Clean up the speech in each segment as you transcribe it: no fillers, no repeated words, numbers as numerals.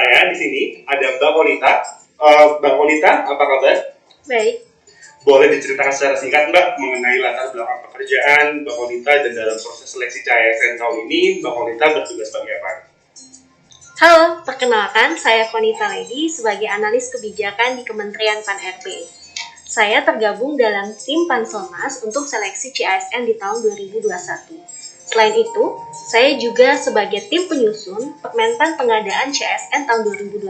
saya di sini ada Mbak Konita. Mbak Konita, apa kabar? Baik. Boleh diceritakan secara singkat Mbak mengenai latar belakang pekerjaan Mbak Konita dan dalam proses seleksi CASN tahun ini Mbak Konita bertugas sebagai apa? Halo, perkenalkan saya Konita Lady sebagai analis kebijakan di Kementerian Pan-RB. Saya tergabung dalam tim Pansonas untuk seleksi CASN di tahun 2021. Selain itu, saya juga sebagai tim penyusun Permentan Pengadaan CASN tahun 2021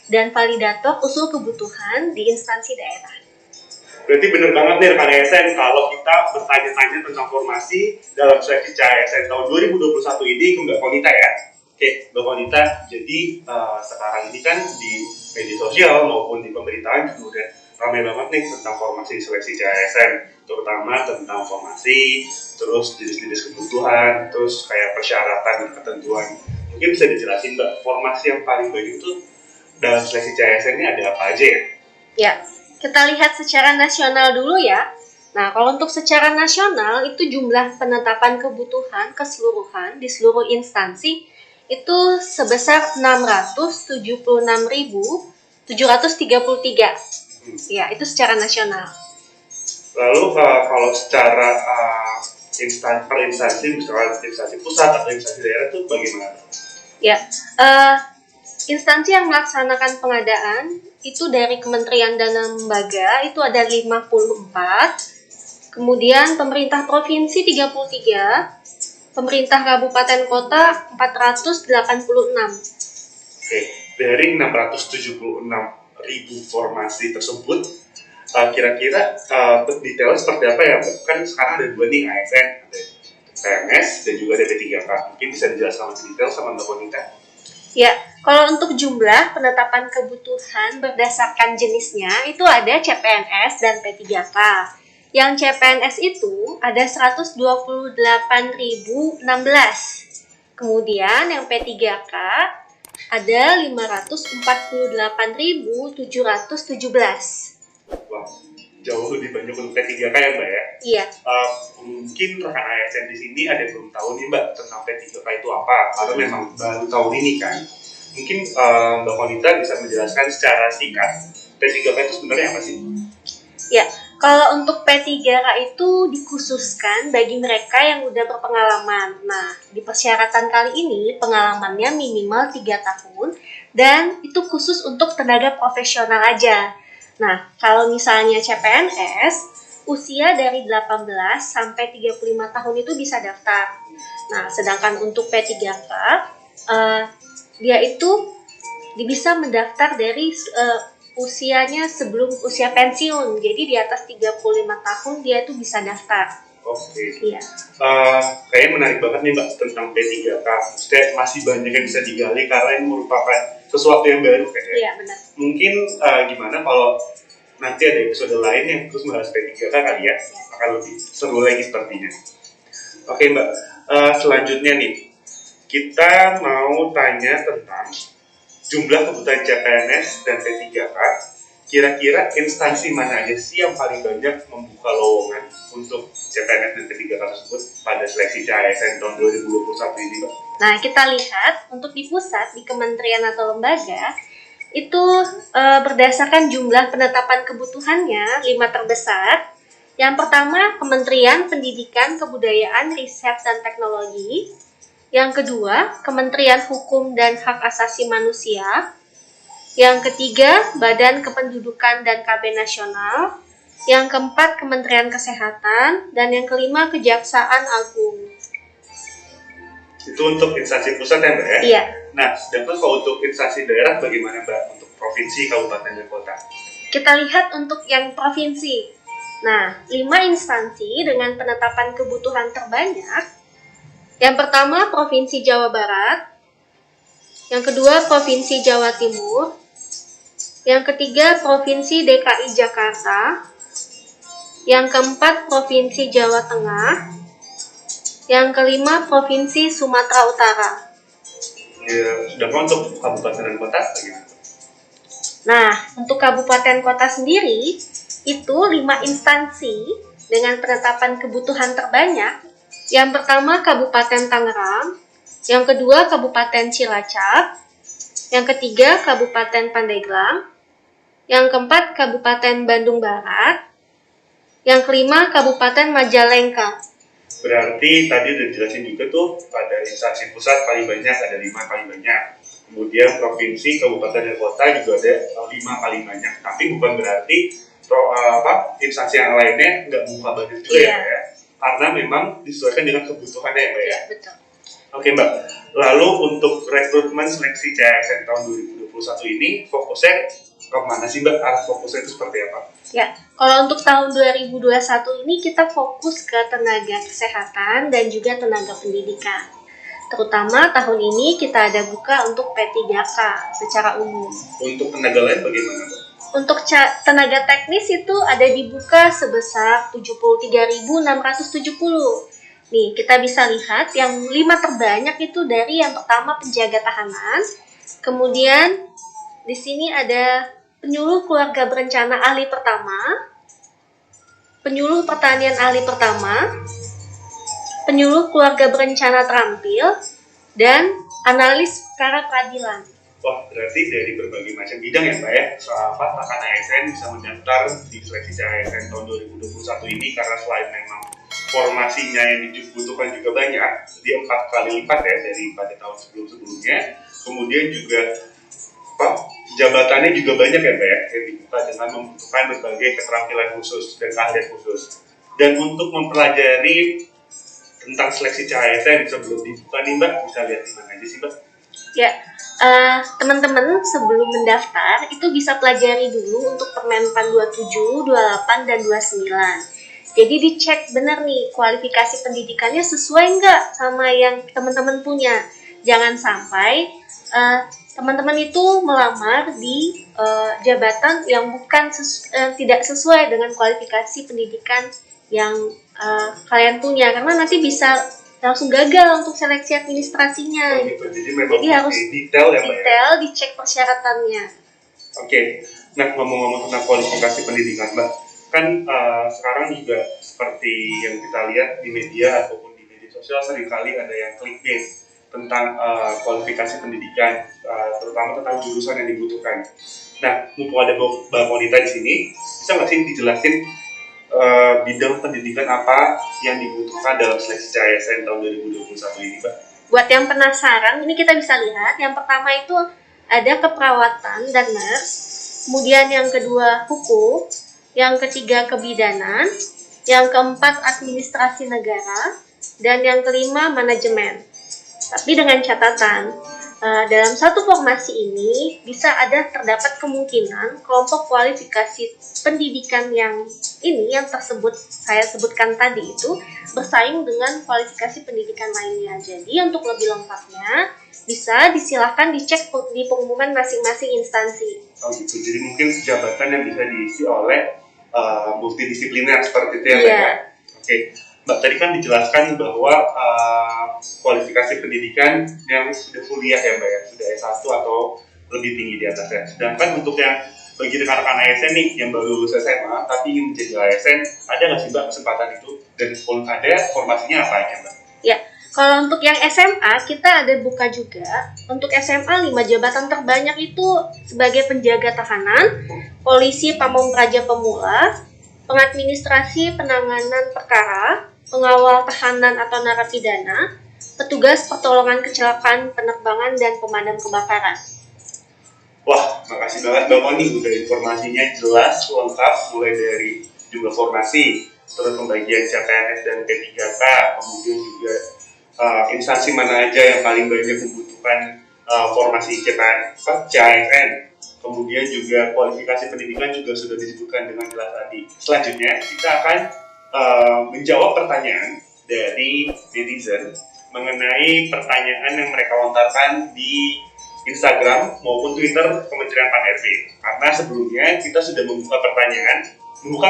dan validator usul kebutuhan di instansi daerah. Berarti benar banget nih rekan ASN kalau kita bertanya-tanya tentang formasi dalam seleksi CASN tahun 2021 ini ke Mbak Konita ya. Oke, Mbak Konita, jadi sekarang ini kan di media sosial maupun di pemberitaan juga udah ramai banget nih tentang formasi seleksi CASN, terutama tentang formasi, terus jenis-jenis kebutuhan, terus kayak persyaratan dan ketentuan. Mungkin bisa dijelasin Mbak, formasi yang paling baik itu dalam seleksi CASN ini ada apa aja ya? Ya, kita lihat secara nasional dulu ya. Nah, kalau untuk secara nasional itu jumlah penetapan kebutuhan keseluruhan di seluruh instansi itu sebesar 676.733. Ya, itu secara nasional. Lalu kalau secara per instansi, misalnya instansi pusat atau instansi daerah itu bagaimana? Ya, instansi yang melaksanakan pengadaan itu dari Kementerian dan Lembaga itu ada 54, kemudian pemerintah provinsi 33, pemerintah kabupaten kota 486. Oke, dari 676.000 formasi tersebut, kira-kira detailnya seperti apa ya? Kan sekarang ada dua nih ASN, ada PNS dan juga ada P3K. Mungkin bisa dijelaskan lebih detail sama Mbak Konita? Ya, kalau untuk jumlah penetapan kebutuhan berdasarkan jenisnya itu ada CPNS dan P3K. Yang CPNS itu ada 128.016. Kemudian yang P3K ada 548.717. Wah, jauh lebih banyak untuk P3K ya Mbak ya? Iya. Mungkin rekan ASN di sini ada yang belum tahu nih Mbak tentang P3K itu apa, karena memang baru tahun ini kan. Mungkin Mbak Konita bisa menjelaskan secara singkat P3K itu sebenarnya apa sih? Ya, kalau untuk P3K itu dikhususkan bagi mereka yang udah berpengalaman. Nah, di persyaratan kali ini pengalamannya minimal 3 tahun dan itu khusus untuk tenaga profesional aja. Nah, kalau misalnya CPNS, usia dari 18 sampai 35 tahun itu bisa daftar. Nah, sedangkan untuk P3K, dia itu bisa mendaftar dari usianya sebelum usia pensiun. Jadi di atas 35 tahun dia itu bisa daftar. Oke. Iya. Kayaknya menarik banget nih Mbak tentang P3K. Maksudnya masih banyak yang bisa digali karena ini merupakan sesuatu yang baru kayaknya. Iya, benar. Mungkin gimana kalau nanti ada episode lain yang terus membahas P3K kali ya, akan lebih seru lagi sepertinya. Oke Mbak, selanjutnya nih kita mau tanya tentang jumlah kebutuhan CPNS dan P3K. Kira-kira instansi mana aja sih yang paling banyak membuka lowongan untuk CPNS dan P3K tersebut pada seleksi CASN tahun 2021 ini Mbak? Nah, kita lihat untuk di pusat, di kementerian atau lembaga, itu berdasarkan jumlah penetapan kebutuhannya 5 terbesar. Yang pertama, Kementerian Pendidikan, Kebudayaan, Riset, dan Teknologi. Yang kedua, Kementerian Hukum dan Hak Asasi Manusia. Yang ketiga, Badan Kependudukan dan KB Nasional. Yang keempat, Kementerian Kesehatan. Dan yang kelima, Kejaksaan Agung. Itu untuk instansi pusat ya Mbak ya? Iya. Nah, sedangkan kalau untuk instansi daerah bagaimana Mbak? Untuk provinsi, kabupaten, dan kota? Kita lihat untuk yang provinsi. Nah, 5 instansi dengan penetapan kebutuhan terbanyak. Yang pertama, Provinsi Jawa Barat. Yang kedua, Provinsi Jawa Timur. Yang ketiga, Provinsi DKI Jakarta. Yang keempat, Provinsi Jawa Tengah. Yang kelima, Provinsi Sumatera Utara. Ya, sedangkan untuk kabupaten dan kota bagaimana? Nah, untuk kabupaten kota sendiri, itu 5 instansi dengan penetapan kebutuhan terbanyak. Yang pertama, Kabupaten Tangerang. Yang kedua, Kabupaten Cilacap. Yang ketiga, Kabupaten Pandeglang. Yang keempat, Kabupaten Bandung Barat. Yang kelima, Kabupaten Majalengka. Berarti tadi udah dijelasin juga tuh, pada instansi pusat paling banyak ada 5 paling banyak. Kemudian provinsi, kabupaten dan kota juga ada 5 paling banyak. Tapi bukan berarti instansi yang lainnya nggak buka banyak juga ya, Mbak ya. Karena memang disesuaikan dengan kebutuhannya ya, Mbak ya. Betul. Oke, Mbak. Lalu untuk rekrutmen seleksi CASN tahun 2021 ini fokusnya kemana sih, Mbak? Arah fokusnya itu seperti apa? Ya, kalau untuk tahun 2021 ini kita fokus ke tenaga kesehatan dan juga tenaga pendidikan. Terutama tahun ini kita ada buka untuk P3K secara umum. Untuk tenaga lain bagaimana, Mbak? Untuk tenaga teknis itu ada dibuka sebesar 73.670. Nih, kita bisa lihat yang 5 terbanyak itu dari yang pertama penjaga tahanan, kemudian di sini ada penyuluh keluarga berencana ahli pertama, penyuluh pertanian ahli pertama, penyuluh keluarga berencana terampil, dan analis perkara peradilan. Wah, berarti dari berbagai macam bidang ya, Mbak ya. Soal rekan ASN bisa mendaftar di seleksi ASN tahun 2021 ini karena selain memang formasinya yang dibutuhkan juga banyak, dia 4 kali lipat ya daripada tahun sebelum-sebelumnya. Kemudian juga jabatannya juga banyak ya, Mbak ya, yang dibuka dengan membutuhkan berbagai keterampilan khusus dan keahlian khusus. Dan untuk mempelajari tentang seleksi CASN sebelum dibuka nih, Mbak, bisa lihat di mana aja sih, Mbak? Ya, teman-teman sebelum mendaftar itu bisa pelajari dulu untuk Permenpan 27, 28, dan 29. Jadi dicek benar nih kualifikasi pendidikannya sesuai nggak sama yang teman-teman punya. Jangan sampai teman-teman itu melamar di jabatan yang bukan tidak sesuai dengan kualifikasi pendidikan yang kalian punya, karena nanti bisa langsung gagal untuk seleksi administrasinya. Jadi harus detail ya, Mbak, detail, dicek persyaratannya. Oke. Nah, ngomong-ngomong tentang kualifikasi pendidikan, Mbak, kan sekarang juga seperti yang kita lihat di media ataupun di media sosial seringkali ada yang clickbait tentang kualifikasi pendidikan, terutama tentang jurusan yang dibutuhkan. Nah, mumpung ada Mbak Monita di sini, bisa nggak sih dijelasin bidang pendidikan apa yang dibutuhkan dalam seleksi CASN tahun 2021 ini, Mbak? Buat yang penasaran, ini kita bisa lihat. Yang pertama itu ada keperawatan dan nurse, kemudian yang kedua hukum, yang ketiga kebidanan, yang keempat administrasi negara, dan yang kelima manajemen. Tapi dengan catatan, dalam satu formasi ini bisa terdapat kemungkinan kelompok kualifikasi pendidikan yang saya sebutkan tadi itu bersaing dengan kualifikasi pendidikan lainnya. Jadi untuk lebih lengkapnya bisa disilahkan dicek di pengumuman masing-masing instansi. Oh gitu, jadi mungkin jabatan yang bisa diisi oleh multidisipliner seperti itu ya, Mbak? Yeah. Oke. Mbak, tadi kan dijelaskan bahwa kualifikasi pendidikan yang sudah kuliah ya, Mbak ya, sudah S1 atau lebih tinggi di atasnya. Sedangkan untuk yang bagi rekan-rekan ASN nih yang baru lulus SMA tapi ingin menjadi ASN, ada nggak sih, Mbak, kesempatan itu? Dan kalau ada, formasinya apa aja, Mbak? Ya, kalau untuk yang SMA kita ada buka juga. Untuk SMA 5 jabatan terbanyak itu sebagai penjaga tahanan, polisi pamong praja pemula, pengadministrasi penanganan perkara, pengawal tahanan atau narapidana, petugas pertolongan kecelakaan penerbangan, dan pemadam kebakaran. Wah, makasih banget Mbak Moni, udah informasinya jelas, lengkap, mulai dari jumlah formasi, terus pembagian CPNS dan P3K, kemudian juga instansi mana aja yang paling banyak membutuhkan formasi CASN, kemudian juga kualifikasi pendidikan juga sudah disebutkan dengan jelas tadi. Selanjutnya, kita akan menjawab pertanyaan dari netizen mengenai pertanyaan yang mereka lontarkan di Instagram maupun Twitter Kementerian Pan-RB. Karena sebelumnya kita sudah membuka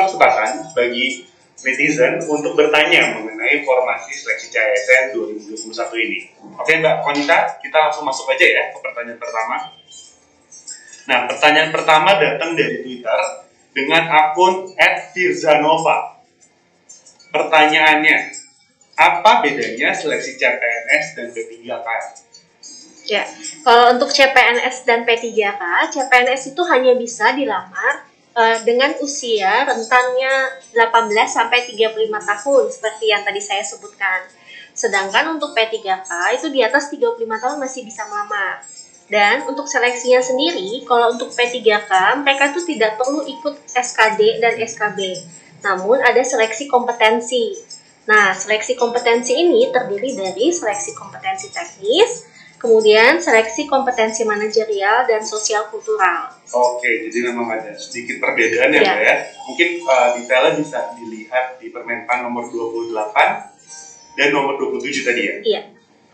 kesempatan bagi netizen untuk bertanya mengenai formasi seleksi CASN 2021 ini. Oke, Mbak Konita, kita langsung masuk aja ya ke pertanyaan pertama. Nah, pertanyaan pertama datang dari Twitter dengan akun @firzanova. Pertanyaannya, apa bedanya seleksi CPNS dan P3K? Ya, kalau untuk CPNS dan P3K, CPNS itu hanya bisa dilamar dengan usia rentannya 18 sampai 35 tahun seperti yang tadi saya sebutkan. Sedangkan untuk P3K itu di atas 35 tahun masih bisa melamar. Dan untuk seleksinya sendiri, kalau untuk P3K, mereka tuh tidak perlu ikut SKD dan SKB. Namun ada seleksi kompetensi. Nah, seleksi kompetensi ini terdiri dari seleksi kompetensi teknis, kemudian seleksi kompetensi manajerial dan sosial kultural. Oke, jadi memang ada sedikit perbedaan ya, Iya. Mbak ya. Mungkin detailnya bisa dilihat di Permenpan nomor 28 dan nomor 27 tadi ya. Iya.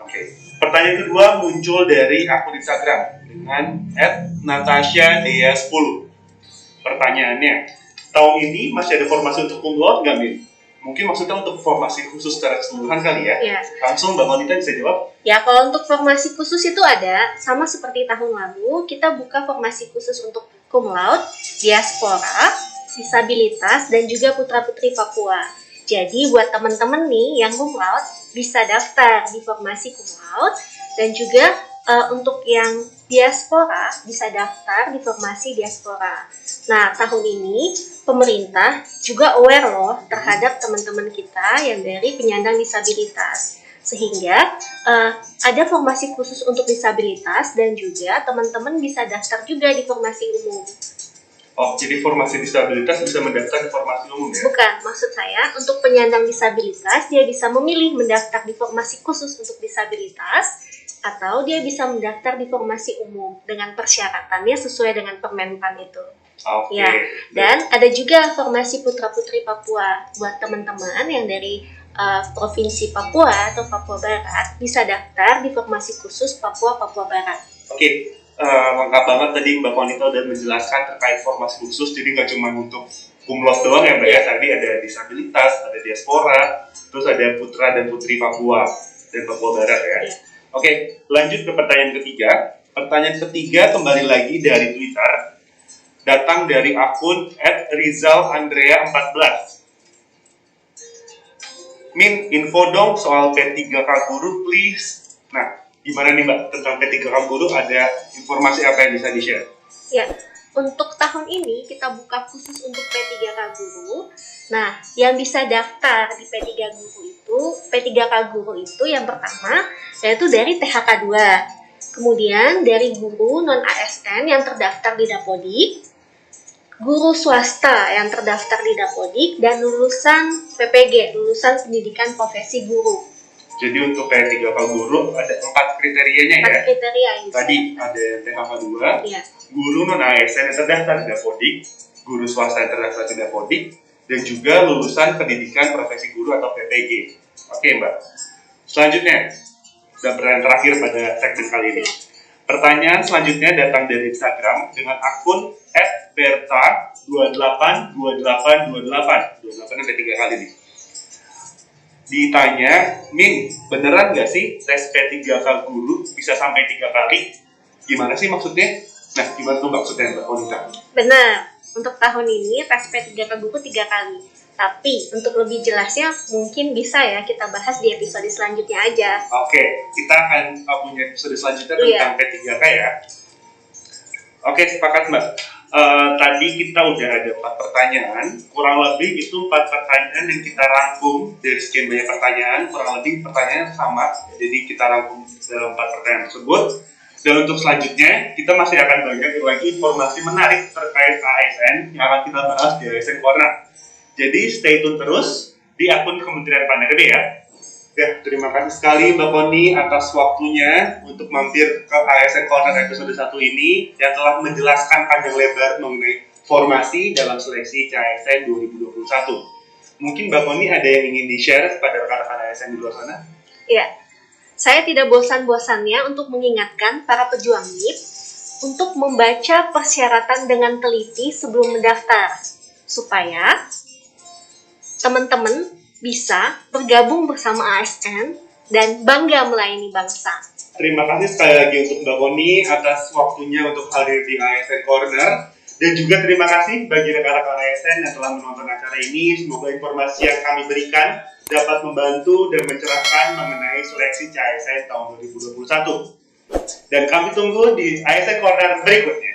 Oke. Pertanyaan kedua muncul dari akun Instagram dengan @natasha_dea10. Pertanyaannya, tahun ini masih ada formasi untuk cum laude nggak, Min? Mungkin maksudnya untuk formasi khusus secara keseluruhan kali ya? Iya. Langsung Mbak Monita bisa jawab? Ya, kalau untuk formasi khusus itu ada, sama seperti tahun lalu, kita buka formasi khusus untuk cum laude, diaspora, disabilitas, dan juga putra-putri Papua. Jadi, buat teman-teman nih yang cum laude, bisa daftar di formasi cum laude, dan juga untuk yang diaspora, bisa daftar di formasi diaspora. Nah, tahun ini, pemerintah juga aware loh terhadap teman-teman kita yang dari penyandang disabilitas. Sehingga ada formasi khusus untuk disabilitas dan juga teman-teman bisa daftar juga di formasi umum. Oh, jadi formasi disabilitas bisa mendaftar di formasi umum ya? Bukan, maksud saya untuk penyandang disabilitas dia bisa memilih mendaftar di formasi khusus untuk disabilitas atau dia bisa mendaftar di formasi umum dengan persyaratannya sesuai dengan Permenpan itu. Oke. Ya, dan ada juga formasi putra-putri Papua buat teman-teman yang dari Provinsi Papua atau Papua Barat bisa daftar di formasi khusus Papua Barat. Oke, lengkap banget tadi Mbak Konita udah menjelaskan terkait formasi khusus, jadi nggak cuma untuk cum laude doang ya Mbak ya, tadi ada disabilitas, ada diaspora, terus ada putra dan putri Papua dan Papua Barat ya. Ya. Oke, lanjut ke pertanyaan ketiga. Pertanyaan ketiga kembali lagi dari Twitter, datang dari akun @rizal_andrea14. Min, info dong soal P3K Guru, please. Nah, gimana nih Mbak, tentang P3K Guru, ada informasi apa yang bisa di-share? Ya, untuk tahun ini kita buka khusus untuk P3K Guru. Nah, yang bisa daftar di P3K Guru itu yang pertama yaitu dari THK 2. Kemudian dari guru non-ASN yang terdaftar di Dapodik, guru swasta yang terdaftar di Dapodik, dan lulusan PPG, lulusan pendidikan profesi guru. Jadi untuk P3K Guru ada 4 kriterianya ya? 4 kriteria yang bisa. Tadi ada THK 2, Ya. guru non-ASN yang terdaftar di Dapodik, guru swasta yang terdaftar di Dapodik, dan juga lulusan pendidikan profesi guru atau PPG. Oke Mbak. Selanjutnya, dan pertanyaan terakhir pada segmen kali ini. Pertanyaan selanjutnya datang dari Instagram dengan akun @berta282828. 28 ada 3 kali nih. Ditanya, Min, beneran nggak sih tes P3K Guru bisa sampai 3 kali? Gimana sih maksudnya? Nah, gimana tuh maksudnya Mbak Konita? Benar, untuk tahun ini tes P3K Guru 3 kali. Tapi untuk lebih jelasnya mungkin bisa ya kita bahas di episode selanjutnya aja. Oke, kita akan punya episode selanjutnya tentang P3K ya. Oke, sepakat Mbak. Tadi kita udah ada 4 pertanyaan, kurang lebih itu 4 pertanyaan yang kita rangkum dari sekian banyak pertanyaan, kurang lebih pertanyaan sama, jadi kita rangkum dalam 4 pertanyaan tersebut. Dan untuk selanjutnya, kita masih akan banyak lagi informasi menarik terkait ASN yang akan kita bahas di ASN Corner. Jadi stay tune terus di akun Kementerian Pandegede ya. Ya, terima kasih sekali Mbak Koni atas waktunya untuk mampir ke ASN Corner episode 1 ini yang telah menjelaskan panjang lebar mengenai formasi dalam seleksi CASN 2021. Mungkin Mbak Koni ada yang ingin di-share kepada rekan-rekan ASN di luar sana? Ya, saya tidak bosan-bosannya untuk mengingatkan para pejuang MIP untuk membaca persyaratan dengan teliti sebelum mendaftar, supaya teman-teman bisa bergabung bersama ASN dan bangga melayani bangsa. Terima kasih sekali lagi untuk Mbak Koni atas waktunya untuk hadir di ASN Corner. Dan juga terima kasih bagi rekan-rekan ASN yang telah menonton acara ini. Semoga informasi yang kami berikan dapat membantu dan mencerahkan mengenai seleksi CASN tahun 2021. Dan kami tunggu di ASN Corner berikutnya.